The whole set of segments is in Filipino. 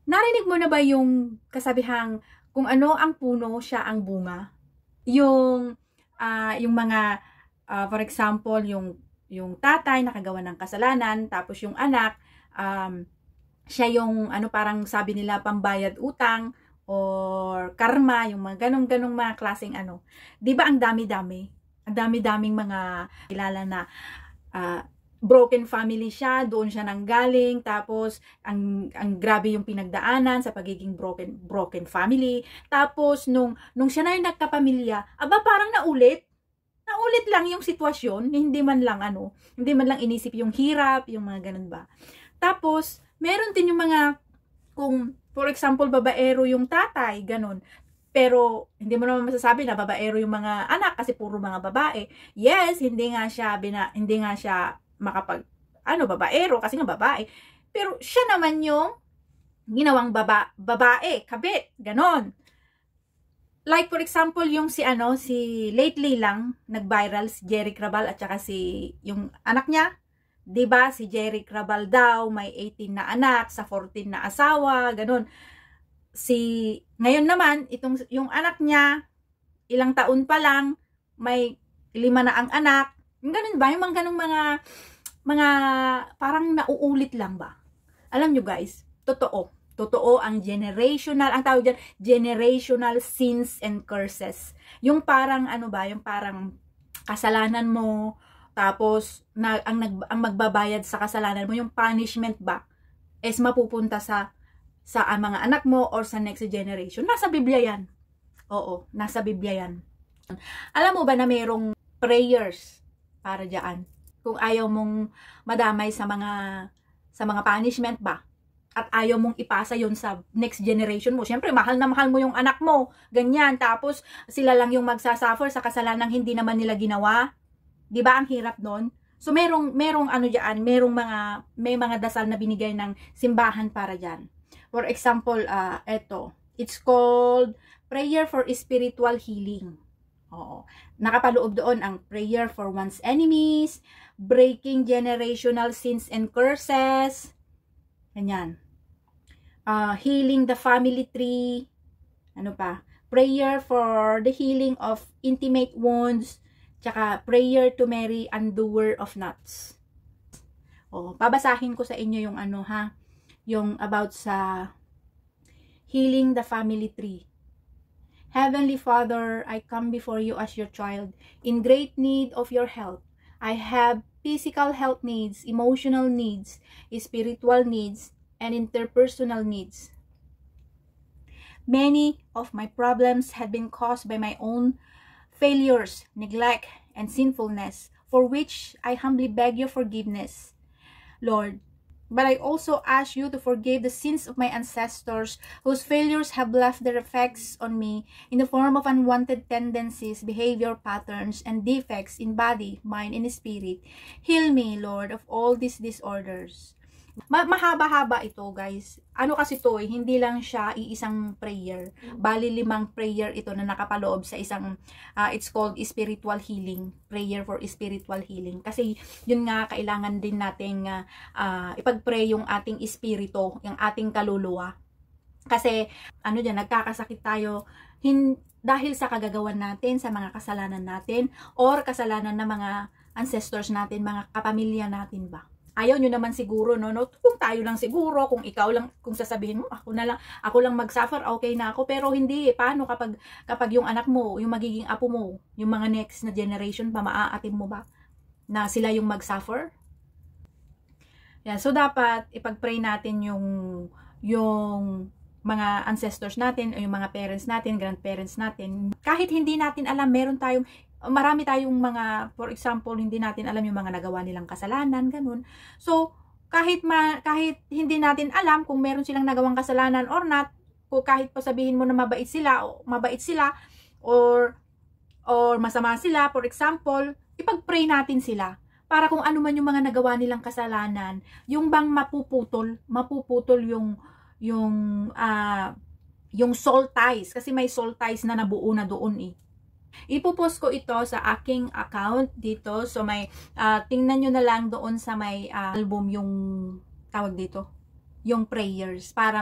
Narinig mo na ba yung kasabihang kung ano ang puno, siya ang bunga? Yung yung mga for example, yung tatay nakagawa ng kasalanan, tapos yung anak um, siya yung ano parang sabi nila pambayad utang or karma, yung mga ganong-ganong mga klaseng ano. 'Di ba ang dami-dami? Ang dami-daming mga kilala na ah, broken family siya, doon siya nanggaling, tapos ang grabe yung pinagdaanan sa pagiging broken family. Tapos nung siya na yung nagkapamilya, aba parang naulit lang yung sitwasyon, hindi man lang ano, hindi man lang inisip yung hirap, yung mga ganun ba. Tapos meron din yung mga kung for example babaero yung tatay, ganun. Pero hindi mo naman masasabi na babaero yung mga anak kasi puro mga babae. Yes, hindi nga siya makapag babaero kasi nga babae. Pero siya naman yung ginawang babae, kabit, ganon. Like for example, yung si lately lang nag-viral si Jeric Rabal at saka si yung anak niya, 'di ba? Si Jeric Rabal daw may 18 na anak sa 14 na asawa, ganon. Ngayon naman yung anak niya ilang taon pa lang may 5 na ang anak. Yung ganun ba? Yung mga ganung mga parang nauulit lang ba? Alam nyo guys, totoo ang ang tawag dyan, generational sins and curses. Yung parang yung parang kasalanan mo, tapos ang magbabayad sa kasalanan mo, yung punishment ba, is mapupunta sa mga anak mo or sa next generation. Nasa Biblia yan. Oo, nasa Biblia yan. Alam mo ba na mayroong prayers para diyan? Kung ayaw mong madamay sa mga punishment ba? At ayaw mong ipasa yon sa next generation mo. Siyempre, mahal na mahal mo yung anak mo. Ganyan. Tapos, sila lang yung magsasuffer sa kasalanang hindi naman nila ginawa. Di ba ang hirap nun? So, merong diyan, may mga dasal na binigay ng simbahan para diyan. For example, it's called Prayer for Spiritual Healing. Oo. Nakapaloob doon ang prayer for one's enemies, breaking generational sins and curses. Ganyan. Healing the family tree. Ano pa? Prayer for the healing of intimate wounds. Tsaka prayer to Mary, undoer of nuts. Babasahin ko sa inyo yung yung about sa healing the family tree. Heavenly Father, I come before you as your child in great need of your help. I have physical health needs, emotional needs, spiritual needs, and interpersonal needs. Many of my problems have been caused by my own failures, neglect, and sinfulness, for which I humbly beg your forgiveness, Lord. But I also ask you to forgive the sins of my ancestors whose failures have left their effects on me in the form of unwanted tendencies, behavior patterns, and defects in body, mind, and spirit. Heal me, Lord, of all these disorders. Mahaba-haba ito, guys. Ano kasi to hindi lang siya iisang prayer. Bali 5 prayer ito na nakapaloob sa isang, it's called spiritual healing. Prayer for spiritual healing. Kasi yun nga, kailangan din nating ipag-pray yung ating espiritu, yung ating kaluluwa. Kasi, nagkakasakit tayo dahil sa kagagawan natin, sa mga kasalanan natin, or kasalanan ng mga ancestors natin, mga kapamilya natin ba. Ayaw nyo naman siguro, no? Kung tayo lang siguro, kung ikaw lang, kung sasabihin mo, ako lang mag-suffer, okay na ako. Pero hindi, paano kapag yung anak mo, yung magiging apo mo, yung mga next na generation pa, maaatim mo ba? Na sila yung mag-suffer? Yeah, so dapat, ipag-pray natin yung mga ancestors natin, o yung mga parents natin, grandparents natin. Kahit hindi natin alam, marami tayong mga, for example, hindi natin alam yung mga nagawa nilang kasalanan, ganun. So, kahit hindi natin alam kung meron silang nagawang kasalanan or not, kung kahit pa sabihin mo na mabait sila or masama sila, for example, ipag-pray natin sila para kung ano man yung mga nagawa nilang kasalanan, yung bang mapuputol yung soul ties, kasi may soul ties na nabuo na doon Ipopost ko ito sa aking account dito. So, tingnan nyo na lang doon sa may album yung tawag dito. yung prayers para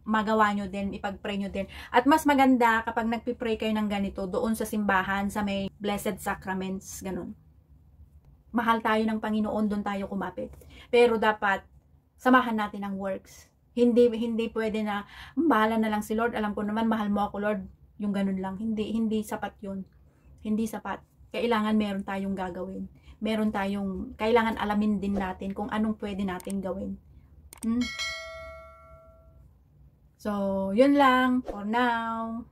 magawa nyo din, ipag-pray nyo din. At mas maganda kapag nagpipray kayo ng ganito doon sa simbahan, sa may blessed sacraments, ganun. Mahal tayo ng Panginoon, doon tayo kumapit. Pero dapat, samahan natin ang works. Hindi pwede na, bahala na lang si Lord, alam ko naman, mahal mo ako Lord, yung ganun lang. Hindi sapat yun. Hindi sapat. Kailangan meron tayong gagawin. Kailangan alamin din natin kung anong pwede natin gawin. So, yun lang for now.